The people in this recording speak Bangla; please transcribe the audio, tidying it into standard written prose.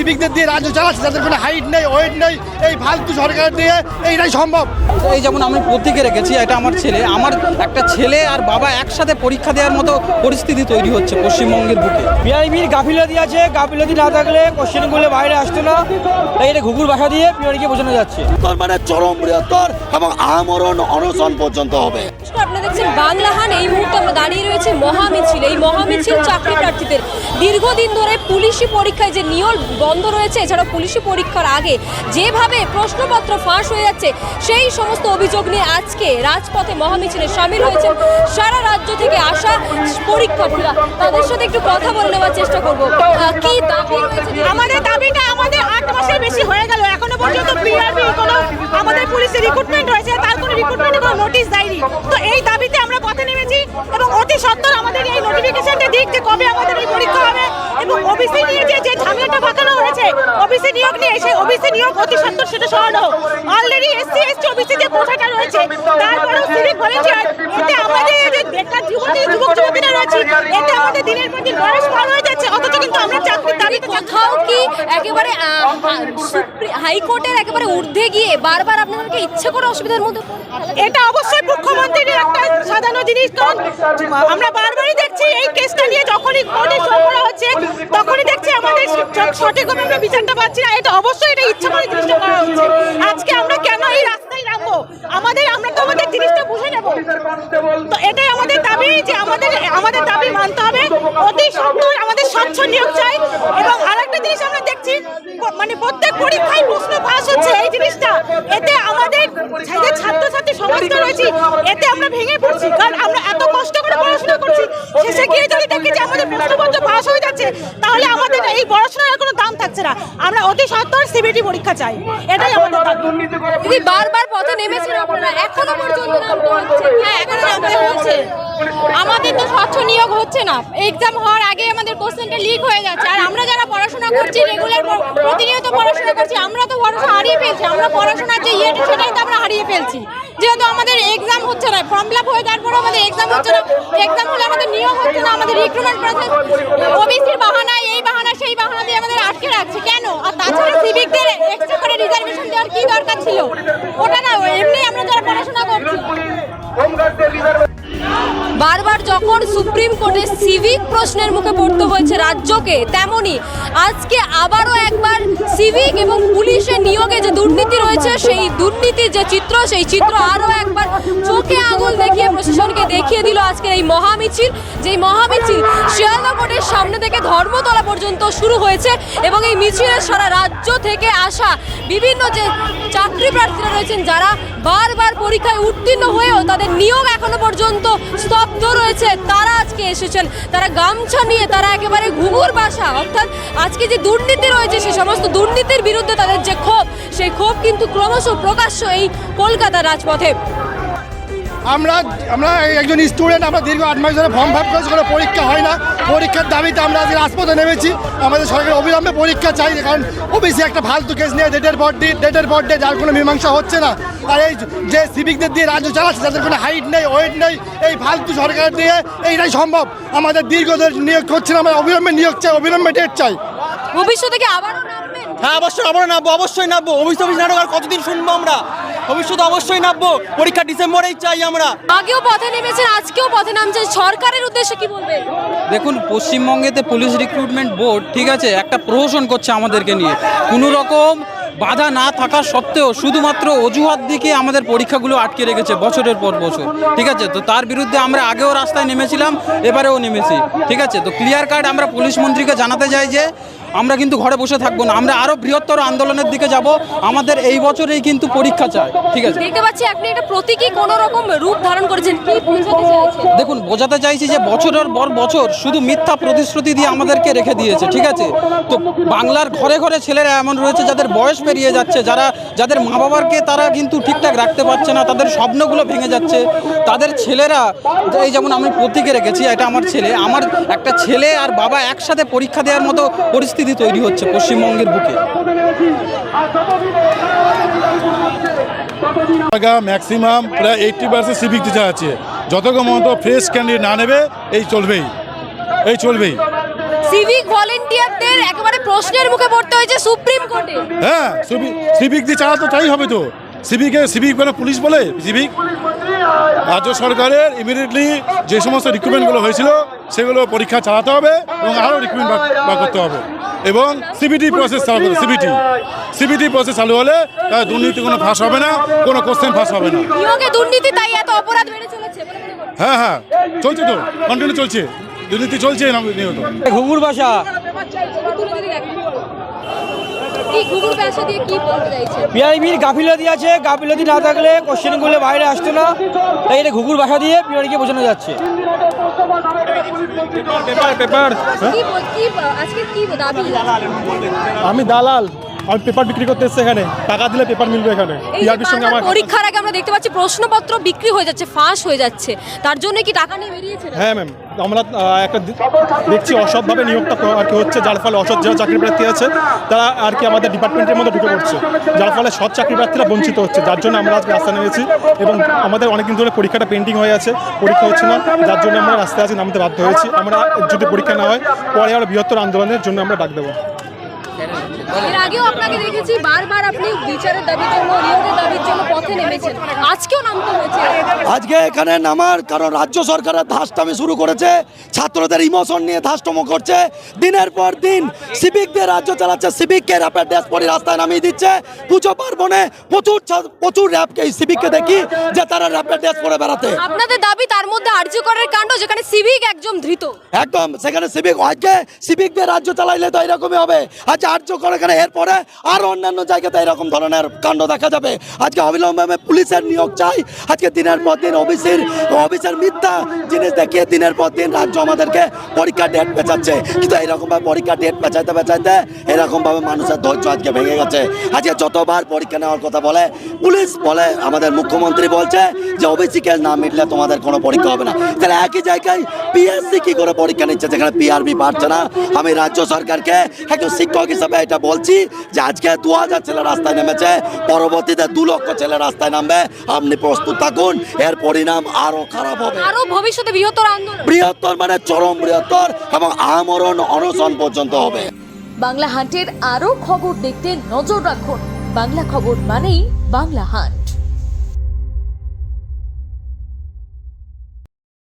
সিভিকদের দিয়ে রাজ্য চালাচ্ছে, যাদের কোনো হাইট নেই ওয়েট নেই, এই ফালতু সরকার দিয়ে এইটাই সম্ভব। এই যেমন আমি প্রতীকে রেখেছি, এটা আমার ছেলে, আমার একটা ছেলে আর বাবা একসাথে পরীক্ষা দেওয়ার মতো পরিস্থিতি তৈরি হচ্ছে পশ্চিমবঙ্গের বুকে। পিআইবির গাফিলতি আছে, গাফিলতি না থাকলে কোশ্চেনগুলো বাইরে আসতো না, তাই এটা ঘুঘুর ভাষা দিয়ে পিআইবিকে বোঝানো যাচ্ছে। মানে চরম বৃহত্তর এবং আমরণ অনশন পর্যন্ত হবে। আপনারা দেখছেন বাংলাহান। এই মুহূর্তে আমরা দাঁড়িয়ে রয়েছে মহামিছিল। এই মহামিছিল চাকরি প্রার্থীদের দীর্ঘদিন ধরে পুলিশি পরীক্ষায় যে নিয়ম বন্ধ রয়েছে, এছাড়াও পুলিশি পরীক্ষার আগে যেভাবে প্রশ্নপত্র ফাঁস হয়ে যাচ্ছে, সেই সমস্ত অভিযোগ নিয়ে আজকে রাজপথে মহামিছিলে সামিল হয়েছেন সারা রাজ্য থেকে আসা পরীক্ষার্থীরা। তাদের সাথে একটু কথা বলে নেওয়ার চেষ্টা করবো। কি দাবি রয়েছে? আমাদের দাবিটা আমাদের 8 মাসের বেশি হয়ে গেল, এখনো পর্যন্ত পিআরবি কোনো আমাদের পুলিশের রিক্রুটমেন্ট হয়েছে, তার কোনো রিক্রুটমেন্টের কোনো নোটিশ দেয়নি। তো এই দাবিতে আমরা পথে নেমেছি এবং অতি সত্বর আমাদের এই নোটিফিকেশনটা দিক যে কবে আমাদের এই পরীক্ষা হবে এবং ওবিসি নিয়ে যে ঝামেলাটা পাকানো হয়েছে, ওবিসি নিয়োগ নিয়ে সেই ওবিসি নিয়োগ অতি সত্বর সেটা সরানো হোক। অলরেডি এসসি এসটি ওবিসি যে কোটাটা রয়েছে, তারপরেও সিভিক ভলেন্টিয়ার, এতে আমাদের যে বেকার যুবক যুবতীরা রয়েছে, এতে আমাদের দিনের পর দিন বয়স পার হয়ে যাচ্ছে, অথচ কিন্তু আমরা চাকরির দাবিতে কোথাও কি একেবারে হাইকোর্টের একেবারে ঊর্ধ্বে গিয়ে বারবার আপনাদেরকে ইচ্ছে করে অসুবিধার মধ্যে? এটা অবশ্যই মুখ্যমন্ত্রীর একটা সাধারণ জিনিস, কারণ আমরা বারবারই দেখছি এই কেসটা নিয়ে যখনই কোর্টে শো করা হচ্ছে তখনই দেখছি আমাদের সঠিকভাবে আমরা বিচারটা পাচ্ছি না। এটা অবশ্যই এটা ইচ্ছা করে জিনিসটা করা হচ্ছে। আজকে আমরা কেন এই রাস্তায় নামবো? আমরা তো আমাদের জিনিসটা বুঝে নেব। তো এটাই আমাদের দাবি যে আমাদের দাবি মানতে হবে, অতি সত্বর আমাদের স্বচ্ছ নিয়োগ চাই। এবং আরেকটা জিনিস আমরা দেখছি, মানে প্রত্যেক পরীক্ষায় প্রশ্ন ফাঁস হচ্ছে, এই জিনিসটা এতে আমাদের যে ছাত্রছাত্রী সমাজটা রয়েছে এতে আমরা ভেঙে পড়ছি। কারণ আমরা এত কষ্ট করে পড়াশোনা করছি, শেষে গিয়ে যদি দেখি যে আমাদের প্রশ্নপত্র ফাঁস হয়ে যাচ্ছে, তাহলে আমাদের এই পড়াশোনার কোনো দাম থাকছে না। আমরা অতি সত্বর সিবিটি পরীক্ষা চাই, এটাই আমাদের দাবি। দিদি, বারবার পথে নেমেছেন আপনারা, এখনো পর্যন্ত নামতে হচ্ছে? হ্যাঁ, এখনো নামতে হচ্ছে। আমাদের তো স্বচ্ছ নিয়োগ হচ্ছে না, এক্সাম হওয়ার আগে আমাদের কোশ্চেনটা লিক হয়ে যাচ্ছে। আর আমরা যারা পড়াশোনা করছি, রেগুলার প্রতিনিয়ত পড়াশোনা করছি, আমরা তো ভরসা হারিয়ে ফেলছি। আমরা পড়াশোনার যে ইয়েটা সেটাই তো আমরা হারিয়ে ফেলছি, যেহেতু আমাদের এক্সাম হচ্ছে না। ফর্ম ফিল আপ হয়ে যাওয়ার পরে আমাদের এক্সাম হচ্ছে না, এক্সাম হলে আমাদের নিয়োগ হচ্ছে না। আমাদের রিক্রুটমেন্ট প্রসেস ওবিসির বাহানায়, এই বাহানা সেই বাহানা দিয়ে আমাদের আটকে রাখছে কেন? আর তাছাড়া সিভিকদের এক্সট্রা করে রিজার্ভেশন দেওয়ার কি দরকার ছিল? ওটা না, এমনি আমরা যারা পড়াশোনা করছি। বারবার যখন সুপ্রিম কোর্টে সিভিক প্রশ্নের মুখে পড়তে হয়েছে রাজ্যকে, তেমনি আজকে আবারও একবার সিভিক এবং পুলিশের নিয়োগে যে দুর্নীতি রয়েছে, সেই দুর্নীতির যে চিত্র, সেই চিত্র আরও একবার চোখে আঙুল দেখিয়ে প্রশাসনকে দেখিয়ে দিল আজকের এই মহামিছিল। যেই মহামিছিল শিয়ালদা কোর্টের সামনে থেকে ধর্মতলা পর্যন্ত শুরু হয়েছে এবং এই মিছিলে সারা রাজ্য থেকে আসা বিভিন্ন যে চাকরি প্রার্থীরা রয়েছেন, যারা বারবার পরীক্ষায় উত্তীর্ণ হয়েও তাদের নিয়োগ এখনো পর্যন্ত স্তব্ধ রয়েছে, তারা আজকে এসেছেন। তারা গামছা নিয়ে, তারা একেবারে ঘুঘুর বাসা, অর্থাৎ আজকে যে দুর্নীতি রয়েছে সেই সমস্ত দুর্নীতির বিরুদ্ধে তাদের যে ক্ষোভ, সেই ক্ষোভ কিন্তু ক্রমশ প্রকাশ্য এই কলকাতার রাজপথে। আমরা একজন স্টুডেন্ট, আমরা দীর্ঘ 8 মাস ধরে ফর্ম ফাইল করেছি, কোনো পরীক্ষা হয় না। পরীক্ষার দাবিতে আমরা আজকে রাজপথে নেমেছি। আমাদের সরকার অবিলম্বে পরীক্ষা চাই, কারণ ওবিসি একটা ফালতু কেস নিয়ে ডেটের পর ডে যার কোনো মীমাংসা হচ্ছে না। আর এই যে সিভিকদের দিয়ে রাজ্য চালাচ্ছে, যাদের কোনো হাইট নেই ওয়েট নেই, এই ফালতু সরকার দিয়ে এইটাই সম্ভব। আমাদের দীর্ঘ নিয়োগ হচ্ছে না, আমরা অবিলম্বে নিয়োগ চাই, অবিলম্বে ডেট চাই। ভবিষ্যতে কি আবারও নামবেন? হ্যাঁ, অবশ্যই আবারও নামবো, অবশ্যই নামবো। অফিস নাটক আর কতদিন শুনবো আমরা? ভবিষ্যতে অবশ্যই নামবো, পরীক্ষা ডিসেম্বরেই চাই আমরা। আগেও পথে নেমেছেন, আজকেও পথে নামছেন, সরকারের উদ্দেশ্যে কি বলবেন? দেখুন, পশ্চিমবঙ্গেতে পুলিশ রিক্রুটমেন্ট বোর্ড, ঠিক আছে, একটা প্রহসন করছে আমাদেরকে নিয়ে। কোনো রকম বাধা না থাকা সত্ত্বেও শুধুমাত্র অজুহাত দিকে আমাদের পরীক্ষাগুলো আটকে রেখেছে বছরের পর বছর, ঠিক আছে। তো তার বিরুদ্ধে আমরা আগেও রাস্তায় নেমেছিলাম, এবারেও নেমেছি, ঠিক আছে। তো ক্লিয়ার কাট আমরা পুলিশ মন্ত্রীকে জানাতে চাই যে আমরা কিন্তু ঘরে বসে থাকবো না, আমরা আরও বৃহত্তর আন্দোলনের দিকে যাব। আমাদের এই বছরেই কিন্তু পরীক্ষা চাই, ঠিক আছে। দেখতে পাচ্ছি আপনি একটা প্রতীকী কোনো রকম রূপ ধারণ করেছেন, কি বোঝাতে চাইছেন? দেখুন, বোঝাতে চাইছি যে বছরের পর বছর শুধু মিথ্যা প্রতিশ্রুতি দিয়ে আমাদেরকে রেখে দিয়েছে, ঠিক আছে। তো বাংলার ঘরে ঘরে ছেলেরা এমন রয়েছে যাদের বয়স পেরিয়ে যাচ্ছে, যাদের মা বাবাকে তারা কিন্তু ঠিকঠাক রাখতে পারছে না, তাদের স্বপ্নগুলো ভেঙে যাচ্ছে। তাদের ছেলেরা, এই যেমন আমি প্রতীকে রেখেছি, এটা আমার ছেলে, আমার একটা ছেলে আর বাবা একসাথে পরীক্ষা দেওয়ার মতো পরিস্থিতি তৈরি হচ্ছে পশ্চিমবঙ্গের বুকে। ম্যাক্সিমাম প্রায় 80% সিভিক টিচার আছে। যতক্ষণ মতো ফ্রেশ ক্যান্ডিডেট না নেবে এই চলবেই। সিভিক ভলেন্টিয়ারদের একেবারে প্রশ্নের মুখে পড়তে হয়েছে সুপ্রিম কোর্টে। হ্যাঁ, সিভিক দিয়ে চালাতে তাই হবে তো। সিভিক মানে পুলিশ বলে সিভিক। রাজ্য সরকারের ইমিডিয়েটলি যে সমস্ত রিক্রুটমেন্টগুলো হয়েছিল সেগুলো পরীক্ষা চালাতে হবে এবং আরও রিক্রুটমেন্ট বার করতে হবে এবং সিবিটি প্রসেস চালু হবে। সিবিটি প্রসেস চালু হলে দুর্নীতি কোনো ফাঁস হবে না, কোনো কোশ্চেন ফাঁস হবে না। নিয়োগে দুর্নীতি, তাই এত অপরাধ বেড়ে চলেছে বলে মনে করছেন? হ্যাঁ, চলছে তো, কন্টিনিউ চলছে, দুর্নীতি চলছে নিয়মিত। ঘুঘুর ভাষা কি ঘুঘুর ভাষা দিয়ে কি বলতে চাইছেন? পিআইবির গাফিলতি আছে, গাফিলতি না থাকলে কোশ্চেনগুলো বাইরে আসতো না, তাই এটা ঘুঘুর ভাষা দিয়ে পিআইবিকে বোঝানো যাচ্ছে। পেপার কি আজকে কি দাবি? আমি দালাল, আমি পেপার বিক্রি করতে এসেছি এখানে, টাকা দিলে পেপার মিলবে এখানে। এই যে বারবার পরীক্ষার আগে আমরা দেখতে পাচ্ছি প্রশ্নপত্র বিক্রি হয়ে যাচ্ছে, ফাঁস হয়ে যাচ্ছে, তার জন্য কি টাকা নিয়ে বেরিয়েছে? হ্যাঁ ম্যাম, আমরা একটা দেখছি অসৎভাবে নিয়োগটা আর কি হচ্ছে, যার ফলে অসৎ যারা চাকরি প্রার্থী আছে তারা আর কি আমাদের ডিপার্টমেন্টের মধ্যে ঢুকে পড়ছে, যার ফলে সৎ চাকরি প্রার্থীরা বঞ্চিত হচ্ছে, যার জন্য আমরা আজকে রাস্তায় নেমেছি এবং আমাদের অনেকদিন ধরে পরীক্ষাটা পেন্ডিং হয়ে আছে, পরীক্ষা হচ্ছে না, যার জন্য আমরা রাস্তায় আজকে নামতে বাধ্য হয়েছি। আমরা যদি পরীক্ষা না হয় পরে আমরা বৃহত্তর আন্দোলনের জন্য আমরা ডাক দেবো। এর আগেও আপনাকে দেখেছি বারবার আপনি বিচারের দাবির জন্য, নিয়োগের দাবির জন্য পথে নেমেছেন, আজকেও নামতে হয়েছে। আজকে এখানে নামার কারণ রাজ্য সরকারের ধাস্তামি শুরু করেছে, ছাত্রদের ইমোশন নিয়ে ধাস্তামি করছে, দিনের পর দিন সিভিকদের রাজ্য চালাচ্ছে, সিভিককে র্যাপের ড্রেস পরে রাস্তায় নামিয়ে দিচ্ছে। পুজো পার্বণে প্রচুর র্যাপকে সিভিককে দেখি যে তারা র্যাপের ড্রেস পরে বেড়াতে। আপনাদের দাবি তার মধ্যে আরজিকরের কাণ্ড, যেখানে সিভিক একজন ধৃত। একদম, সেখানে আজকে সিভিকদের রাজ্য চালাইলে তো এরকমই হবে। আজ আর্য করে এখানে এরপরে আর অন্যান্য জায়গাতে এরকম ধরনের কাণ্ড দেখা যাবে। আজকে অবিলম্বে পুলিশের নিয়োগ চাই। আজকে দিনের পর দিন অফিসের মিথ্যা জিনিস দেখিয়ে দিনের পর দিন রাজ্য আমাদেরকে পরীক্ষা ডেট পেঁচাচ্ছে, কিন্তু এইরকমভাবে পরীক্ষা ডেট পেঁচাইতে এরকমভাবে মানুষের ধৈর্য আজকে ভেঙে গেছে। আজকে যতবার পরীক্ষা নেওয়ার কথা বলে পুলিশ বলে, আমাদের মুখ্যমন্ত্রী বলছে যে ওবিসি কেস না মিটলে তোমাদের কোনো পরীক্ষা হবে না। তাহলে একই জায়গায় পিএসসি কি করে পরীক্ষা নিচ্ছে যেখানে পিআরবি পারছে না? আমি রাজ্য সরকারকে একজন শিক্ষক হিসাবে এটা বলছি যে আজকে 2000 ছেলে রাস্তায় নেমেছে, পরবর্তীতে 2 লক্ষ ছেলে রাস্তায় নামবে। আপনি প্রস্তুত থাকুন, এর পরিণাম আরো খারাপ হবে। আরো ভবিষ্যতে বৃহত্তর আন্দোলন, বৃহত্তর মানে চরম বৃহত্তর এবং আমরণ অনশন পর্যন্ত হবে। বাংলা হান্টের আরও খবর দেখতে নজর রাখুন। বাংলা খবর মানেই বাংলা হান্ট।